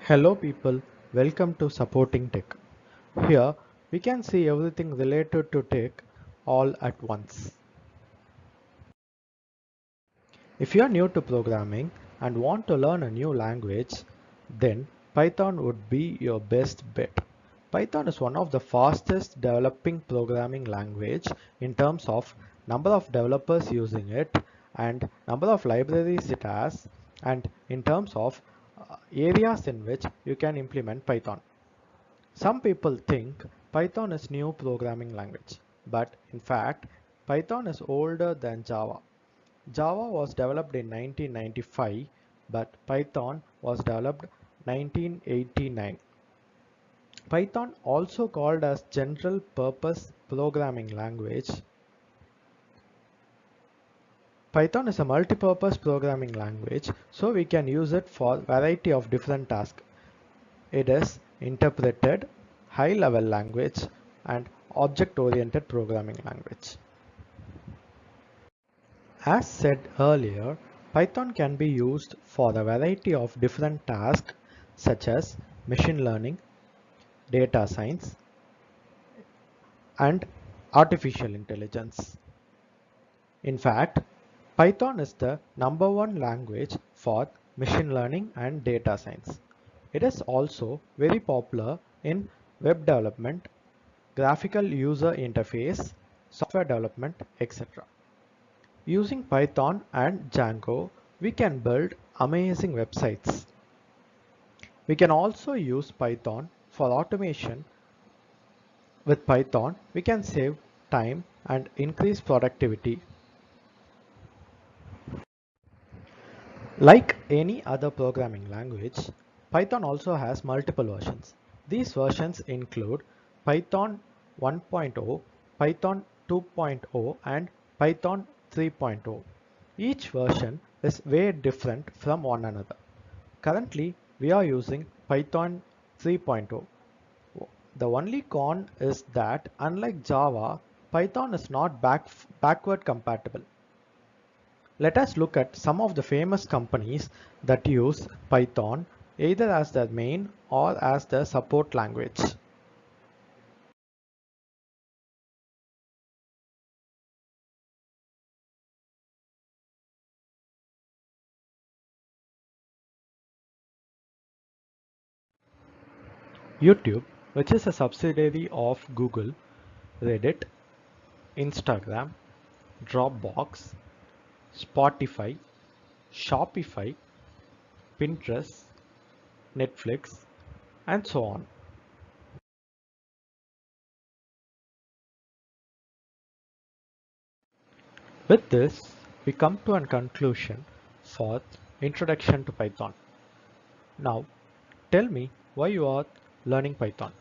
Hello people, welcome to Supporting Tech. Here we can see everything related to tech all at once. If you are new to programming and want to learn a new language, then Python would be your best bet. Python is one of the fastest developing programming language in terms of number of developers using it and number of libraries it has, and in terms of areas in which you can implement Python. Some people think Python is new programming language, but in fact, Python is older than Java. Java was developed in 1995, but Python was developed 1989. Python, also called as general purpose programming language. Python is a multi-purpose programming language, so we can use it for variety of different tasks. It is interpreted, high-level language, and object-oriented programming language. As said earlier, Python can be used for a variety of different tasks such as machine learning, data science, and artificial intelligence. In fact, Python is the #1 language for machine learning and data science. It is also very popular in web development, graphical user interface, software development, etc. Using Python and Django, we can build amazing websites. We can also use Python for automation. With Python, we can save time and increase productivity. Like any other programming language, Python also has multiple versions. These versions include Python 1.0, Python 2.0, and Python 3.0. Each version is way different from one another. Currently, we are using Python 3.0. The only con is that unlike Java, Python is not backward compatible. Let us look at some of the famous companies that use Python either as their main or as their support language. YouTube, which is a subsidiary of Google, Reddit, Instagram, Dropbox, Spotify, Shopify, Pinterest, Netflix, and so on. With this, we come to a conclusion for Introduction to Python. Now, tell me why you are learning Python.